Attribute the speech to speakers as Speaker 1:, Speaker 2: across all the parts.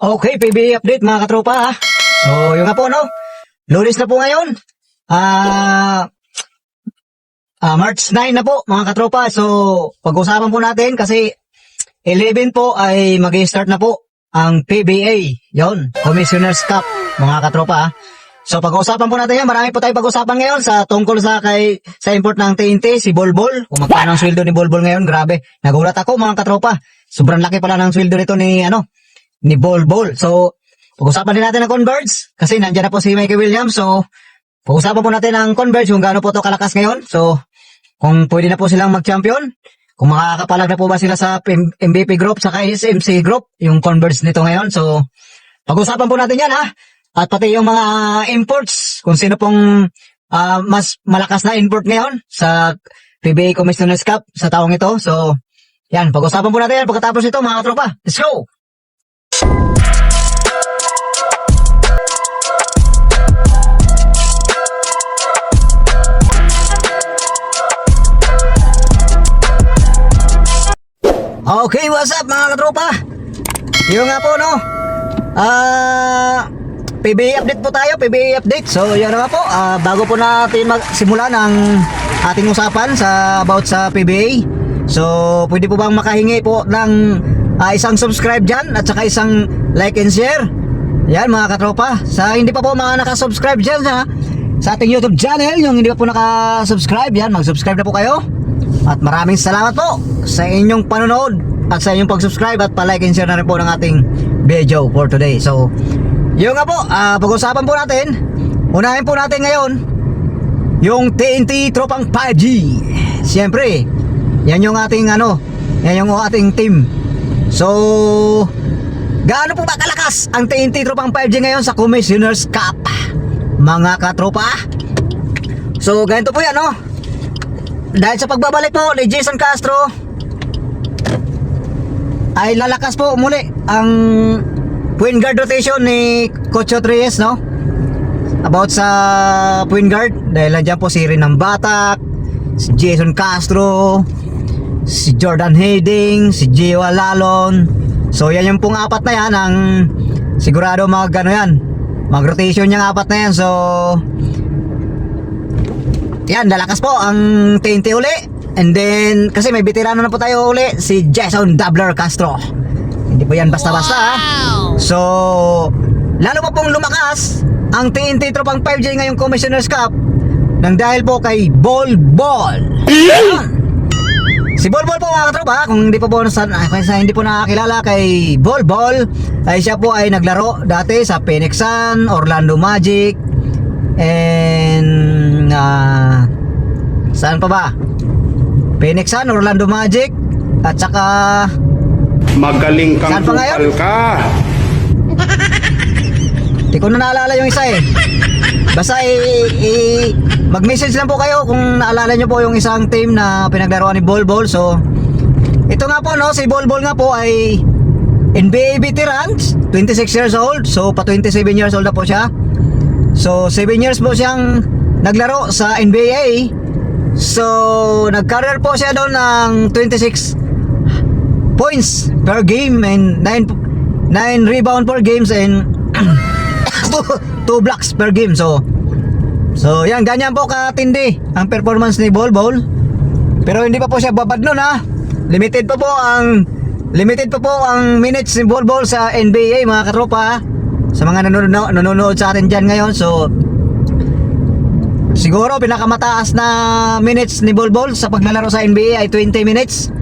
Speaker 1: Okay, PBA update mga katropa ha. So, yung nga po no, Lunes na po ngayon. March 9 na po mga katropa. So, pag-usapan po natin kasi 11 po ay mag-start na po ang PBA. Yon, Commissioner's Cup mga katropa ha. So, pag-usapan po natin yan. Marami po tayong pag-usapan ngayon sa tungkol sa import ng TNT, si Bolbol. Kung magkano ang sweldo ni Bolbol ngayon, grabe. Nagulat ako mga katropa. Sobrang laki pala ng sweldo nito ni Bolbol. So, pag-usapan din natin ang Converge kasi nandiyan na po si Mikey Williams. So, pag-usapan po natin ang Converge kung gaano po ito kalakas ngayon. So, kung pwede na po silang mag-champion, kung makakapalag na po ba sila sa MVP group saka SMC group, yung Converge nito ngayon. So, pag-usapan po natin yan ha. At pati yung mga imports, kung sino pong mas malakas na import ngayon sa PBA Commissioner's Cup sa taong ito. So, yan, pag-usapan po natin yan pagkatapos ito mga tropa. Let's go! Okay, what's up mga katropa? Yung nga po no, PBA update po tayo, PBA update. So yun nga po, bago po natin magsimula ng ating usapan about sa PBA. So pwede po bang makahingi po ng isang subscribe dyan at saka isang like and share. Yan mga katropa, sa hindi pa po mga nakasubscribe dyan sa ating YouTube channel, yung hindi pa po nakasubscribe, yan, mag-subscribe na po kayo. At maraming salamat po sa inyong panonood at sa inyong pag-subscribe at pa-like and share na rin po ng ating video for today. So, yun nga po, pag-usapan po natin, unahin po natin ngayon yung TNT Tropang 5G. Siyempre, yan yung ating yan yung ating team. So, gaano po ba kalakas ang TNT Tropang 5G ngayon sa Commissioner's Cup, mga katropa? So, ganito po yan dahil sa pagbabalik po ni Jason Castro ay lalakas po muli ang point guard rotation ni Coach Reyes about sa point guard, dahil nandiyan po si Renan Batak, si Jason Castro, si Jordan Harding, si Gio Alalon. So yan yung pong apat na yan ang sigurado mag rotation yung apat na yan. So yan, lalakas po ang TNT uli. And then, kasi may veterano na po tayo uli, si Jason Dabler Castro. Hindi po yan basta-basta So, lalo pa pong lumakas ang TNT Tropang 5G ngayong Commissioner's Cup nang dahil po kay Bolbol. Si Bolbol po mga katropa, kung hindi po hindi po nakakilala kay Bolbol, ay siya po ay naglaro dati sa Phoenix Sun, Orlando Magic, and saan pa ba? Phoenix Sun, Orlando Magic, at saka
Speaker 2: magaling kang kupal ka.
Speaker 1: Di ko na naalala yung isa Basta mag-message lang po kayo kung naalala nyo po yung isang team na pinaglaruan ni Bolbol. So ito nga po si Bolbol nga po ay NBA veterans, 26 years old. So pa 27 years old na po siya. So 7 years po siyang naglaro sa NBA. So nag-career po siya doon ng 26 points per game and 9 rebound per games and 2 blocks per game. So yan, ganyan po katindi ang performance ni Bolbol. Pero hindi pa po siya babad nun Limited pa po ang minutes ni Bolbol sa NBA mga katropa sa mga nanonood sa atin dyan ngayon. So siguro pinakamataas na minutes ni Bolbol sa paglalaro sa NBA ay 20 minutes.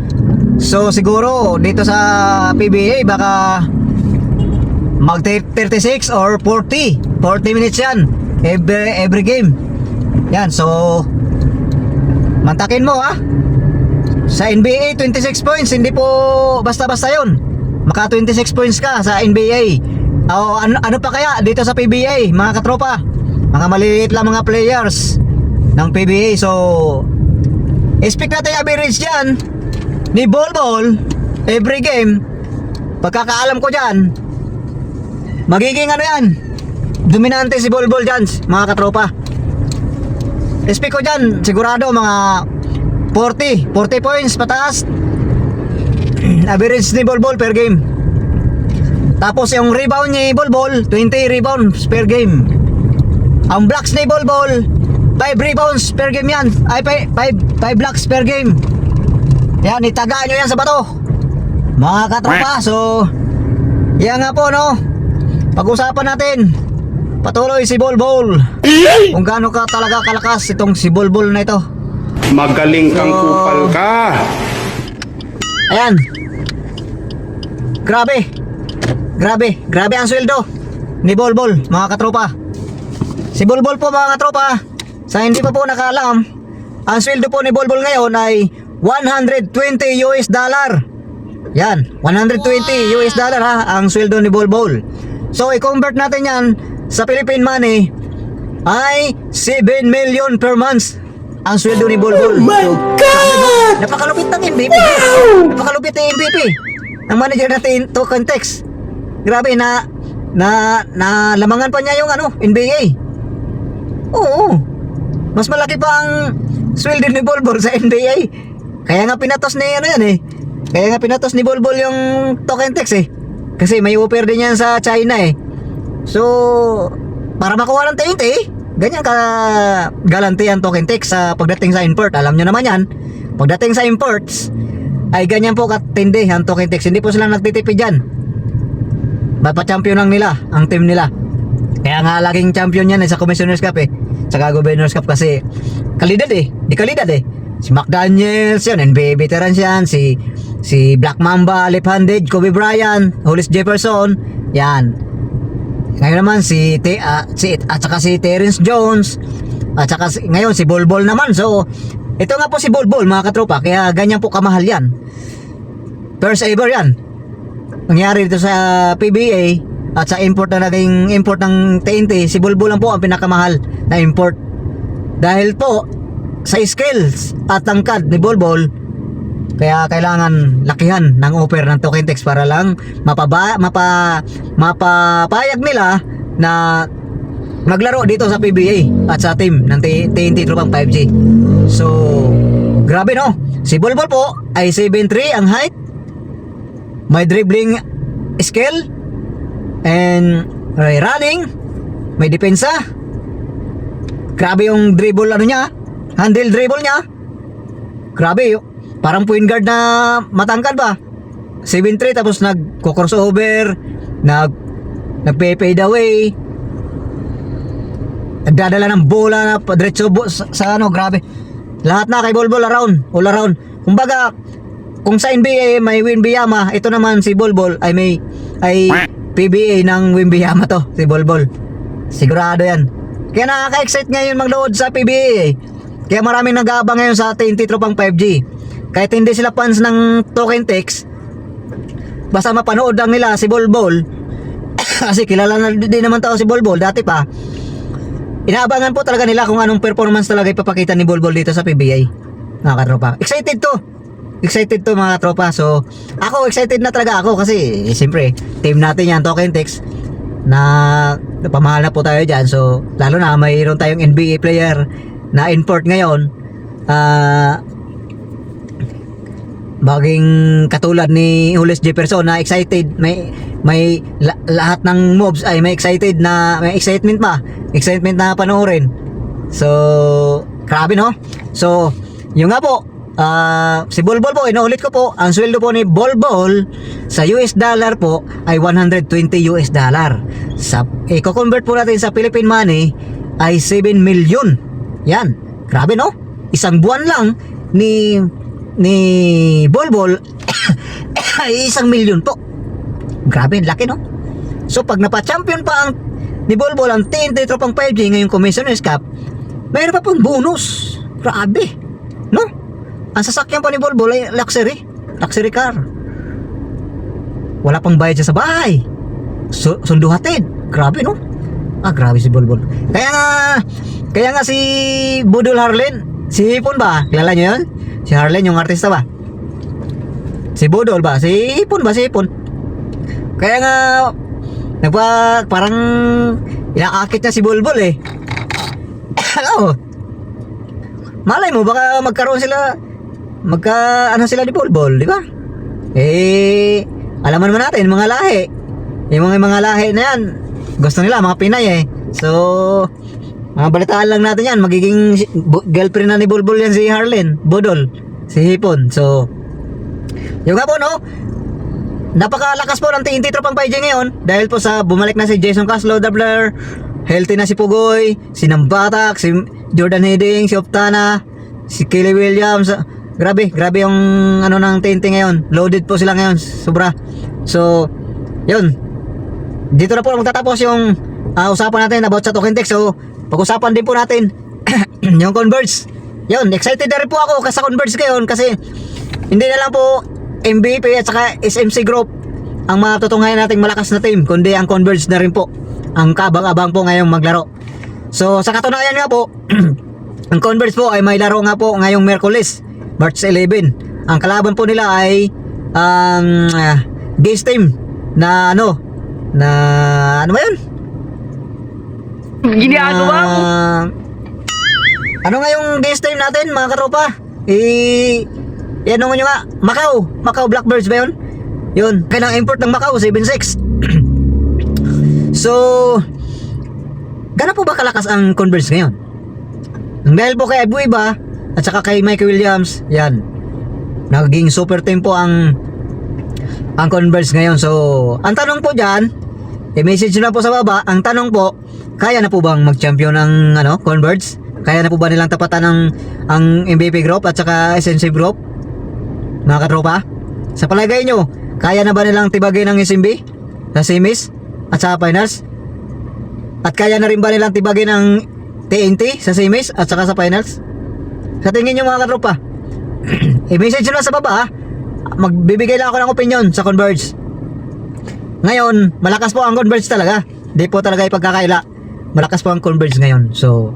Speaker 1: So siguro dito sa PBA baka mag 36 or 40 minutes yan every game. Yan, so mantakin mo sa NBA 26 points, hindi po basta-basta yun. Maka 26 points ka sa NBA. Ano pa kaya dito sa PBA mga katropa? Mga maliliit lang mga players ng PBA. So expect natin average dyan ni Bolbol every game. Pagkakaalam ko dyan, magiging yan, dominante si Bolbol dyan mga katropa. Expect ko dyan sigurado mga 40 points pataas average ni Bolbol per game. Tapos yung rebound ni Bolbol, 20 rebounds per game. Ang blocks ni Bolbol, 5 rebounds per game yan. Ay, 5 blocks per game. Yan, itagaan nyo yan sa bato, mga katropa. So, yan nga po, no. Pag-usapan natin patuloy si Bolbol, kung gaano ka talaga kalakas itong si Bolbol na ito.
Speaker 2: Magaling kang kupal ka.
Speaker 1: Ayan. Grabe ang sweldo ni Bolbol, mga katropa. Si Bolbol po, mga katropa, sa hindi pa po nakaalam, ang sweldo po ni Bolbol ngayon ay $120. Yan, $120 ha, ang sweldo ni Bolbol. So, i-convert natin yan sa Philippine money ay 7 million per month ang sweldo ni Bolbol. Oh my God! Napakalupit ng MVP. Napakalupit ng MVP. Ang manager natin, Token Tex. Grabe, na lamangan pa niya yung NBA. Oo. Mas malaki pa ang sweldo ni Bolbol sa NBA. Kaya nga pinatos ni Kaya nga pinatos ni Bolbol yung Token Tex eh. Kasi may offer din yan sa China eh. So, para makuha ng TNT, ganyan ka galante ang Token Tex sa pagdating sa import. Alam nyo naman yan, pagdating sa imports ay ganyan po katindi ang Token Tex. Hindi po sila nagtitipid dyan. Mapa-champion lang nila ang team nila. Kaya nga laging champion yan sa Commissioner's Cup eh, saka Governor's Cup, kasi kalidad eh. Di kalidad eh. Si McDaniels yan, NBA veterans yan. Si Black Mamba, left-handed, Kobe Bryant, Hollis Jefferson, yan. Ngayon naman at saka si Terrence Jones, at saka ngayon si Bolbol naman. So, ito nga po si Bolbol, mga katropa, kaya ganyan po kamahal yan. First ever yan nangyari dito sa PBA at sa import na naging import ng TNT. Si Bolbol lang po ang pinakamahal na import. Dahil po sa skills at tangkad ni Bolbol, kaya kailangan lakihan ng offer ng Token Tex para lang mapapayag nila na maglaro dito sa PBA at sa team ng TNT Tropang 5G. So, grabe no. Si Bolbol po ay 7'3" ang height, may dribbling skill, and running, may depensa. Grabe yung dribble niya, handle dribble niya. Grabe yun. Parang point guard na matangkad ba? 7'3", tapos nagko-crossover, nagpe-fade away, nagdadala ng bola na diretso sa grabe. Lahat na kay Bolbol, all around. Kumbaga, kung sa NBA may Wembanyama, ito naman si Bolbol ay PBA ng Wembanyama to, si Bolbol. Sigurado yan. Kaya nakaka-excite ngayon magload sa PBA. Kaya maraming nag-aabang ngayon sa TNT Tropang 5G. Kahit hindi sila fans ng Token Tex, basta mapanood lang nila si Bolbol. Kasi kilala na din naman tao si Bolbol dati pa. Inaabangan po talaga nila kung anong performance talaga ipapakita ni Bolbol dito sa PBA, mga katropa. Excited to mga katropa. So ako excited na talaga ako kasi siyempre team natin yan, Token Tex, na pamahal na po tayo dyan. So lalo na mayroon tayong NBA player na import ngayon, baging katulad ni Hollis Jefferson na excited, may lahat ng moves ay may excitement na panoorin. So grabe no. So yung nga po, si Bolbol po, inuulit ko po, ang sweldo po ni Bolbol sa US dollar po ay $120. Sa i-convert po natin sa Philippine money ay 7 million. Yan, grabe no. Isang buwan lang ni Bolbol ay 1 million po. Grabe, laki no. So pag napa-champion pa ang ni Bolbol ang TNT Tropang 5G ngayong Commissioner's Cup, mayroon pa pong bonus. Grabe no. Ang sasakyan pa ni Bolbol ay luxury car. Wala pang bayad siya sa bahay, sundo hatid. Grabe no. Grabe si Bolbol. Kaya nga si Budol Harlen, si Hipon ba? Kilala nyo yun? Si Harlen, yung artista ba? Si Budol ba? Si Hipon ba? Si Hipon. Kaya nga parang inaakit niya si Bolbol eh. Ano? Malay mo baka magkaroon sila, ano sila ni Bolbol, di ba? Alam naman natin mga lahi. yung mga lahi na yan, gusto nila mga Pinay eh. So, mga balitaan lang natin yan, magiging girlfriend na ni Bulbul yan si Harleen, Budol, si Hipon. So, yung nga po no, napakalakas po ng TNT tropang 5G ngayon dahil po sa bumalik na si Jason Caslo, Dabler, healthy na si Pugoy, si Nambatak, si Jordan Hiddink, si Optana, si Kelly Williams. Grabe yung ano ng TNT ngayon. Loaded po sila ngayon, sobra. So, yun. Dito na po magtatapos yung usapan natin about sa token tech. So, pag-usapan din po natin yung Converge. Yun, excited na rin po ako sa Converge ngayon kasi hindi na lang po MVP at saka SMC Group ang matutunghayan nating malakas na team, kundi ang Converge na rin po ang kabang-abang po ngayong maglaro. So sa katunayan nga po ang Converge po ay may laro nga po ngayong Miyerkules, March 11. Ang kalaban po nila ay ang Gaze team na ano ba yun?
Speaker 3: Ginagawa mo?
Speaker 1: Ano nga yung Gaze team natin mga katropa? Yan naman yung nga, Macau Blackbirds ba yun? Yun, kailang import ng Macau, 7-6. So, gano'n po ba kalakas ang Converge ngayon? Dahil po kay Abuiba at saka kay Mike Williams, yan, naging super team po ang Converge ngayon. So, ang tanong po dyan, i-message nyo na po sa baba, ang tanong po, kaya na po bang mag-champion ng Converge? Kaya na po ba nilang tapatan ang MVP group at saka SNC group? Mga katropa, sa palagay nyo, kaya na ba nilang tibagin ang SMB sa semis at sa finals? At kaya na rin ba nilang tibagin ang TNT sa semis at saka sa finals? Sa tingin nyo mga katropa, i-message nyo na sa baba ha. Magbibigay lang ako ng opinion sa Converge. Ngayon, malakas po ang Converge talaga. Di po talaga ipagkakaila. Malakas po ang Converge ngayon. So,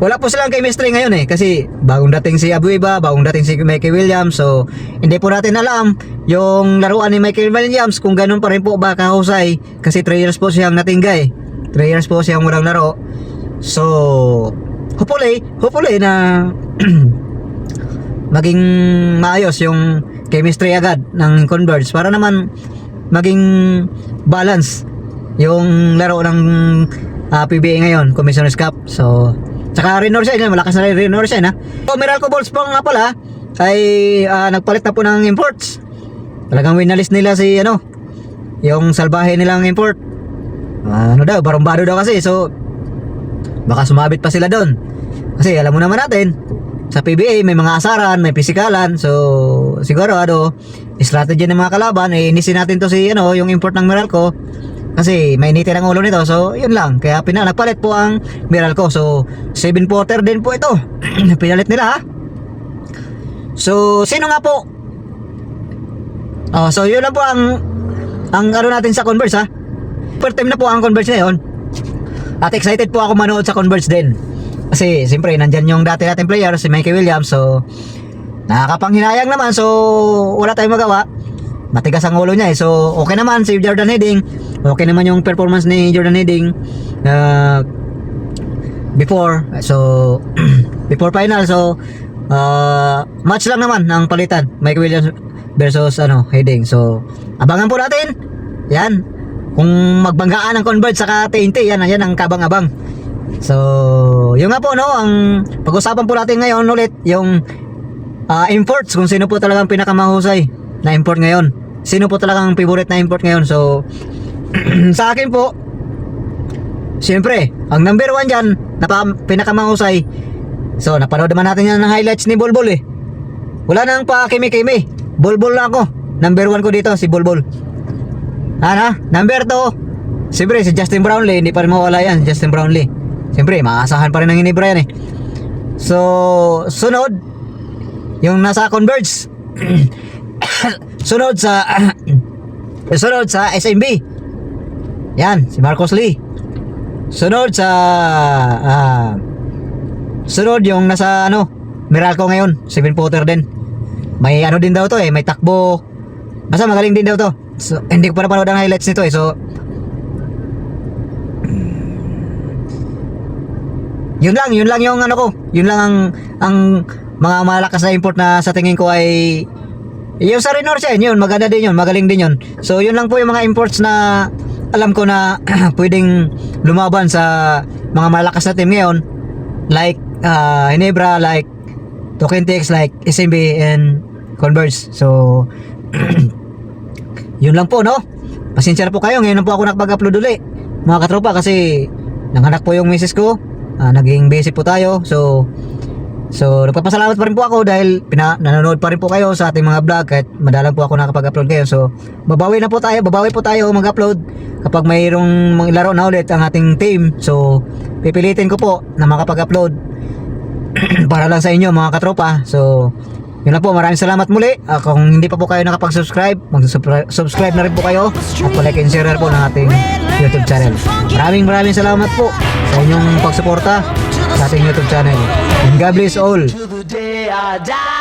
Speaker 1: wala po silang chemistry ngayon eh, kasi bagong dating si Abuiba, bagong dating si Michael Williams. So hindi po natin alam yung laruan ni Michael Williams kung ganun pa rin po ba kahusay, kasi 3 years po siyang natinggay, 3 years po siyang walang laro. So hopefully na maging maayos yung chemistry agad ng Converge para naman maging balance yung laro ng PBA ngayon, Commissioner's Cup. So tsaka Renorshine yan, malakas na rin Renorshine ha. So Meralco Balls po nga pala ay nagpalit na po ng imports. Talagang winalis nila si yung salbahe nilang import. Barumbado daw kasi. So baka sumabit pa sila doon. Kasi alam mo naman natin, sa PBA may mga asaran, may pisikalan. So siguro strategy ng mga kalaban, inisin natin to si yung import ng Meralco. Kasi may initin ang ulo nito. So yun lang, kaya nagpalit po ang Meralco. So 7-footer din po ito. Pinalit nila ha. So sino nga po? So yun lang po ang natin sa Converge ha. First time na po ang Converge ngayon. At excited po ako manood sa Converge din. Kasi siyempre nandyan yung dati nating player, si Mikey Williams. So nakakapanghinayang naman. So wala tayong magawa. Matigas ang ulo niya eh. So okay naman si Jordan Hiddink. Okay naman yung performance ni Jordan Hiddink before. So before final. So match lang naman ang palitan, Mike Williams versus Hiddink. So abangan po natin. Yan, kung magbanggaan ang Converge saka TNT, yan ang kabang-abang. So yung nga po ang pag-usapan po natin ngayon ulit yung imports, kung sino po talagang pinakamahusay na import ngayon, sino po talagang favorite na import ngayon. So sa akin po, siyempre ang number 1 dyan na pinakamahusay. So napanood naman natin yan ng highlights ni Bulbul eh. Wala nang pa kimi-kimi, Bulbul lang ako. Number 1 ko dito si Bulbul. Number 2, siyempre si Justin Brownlee. Hindi pa rin mawala yan, Justin Brownlee. Siyempre maasahan pa rin ng Ginebra yan eh. So sunod yung nasa Converge. sunod sa SMB, yan si Marcos Lee. Sunod yung nasa Meralco ngayon, 7-footer din. May din daw to eh, may takbo, basta magaling din daw to. So hindi ko pa napanood ang highlights nito eh. So yun lang yung yun lang ang mga malakas na import na sa tingin ko ay yung sa Renorshine. Yun maganda din yun, magaling din yun. So yun lang po yung mga imports na alam ko na pwedeng lumaban sa mga malakas na team ngayon like Hinebra, like Tokentix, like SMB and Converse. So yun lang po, no? Pasensya na po kayo, ngayon na po ako nakapag-upload uli mga katropa kasi nanganak po yung misis ko. Naging busy po tayo. So nagpapasalamat pa rin po ako dahil nanonood pa rin po kayo sa ating mga vlog kahit madalang po ako nakapag-upload kayo. So babawi po tayo mag-upload kapag mayroong mga laro na ulit ang ating team. So pipilitin ko po na makapag-upload para lang sa inyo mga katropa. So yun lang po, maraming salamat muli. Kung hindi pa po kayo nakapag-subscribe, mag-subscribe na rin po kayo at like and share po ng ating YouTube channel. Maraming salamat po sa inyong pagsuporta sa ating YouTube channel. And God bless all.
Speaker 3: To the day I die.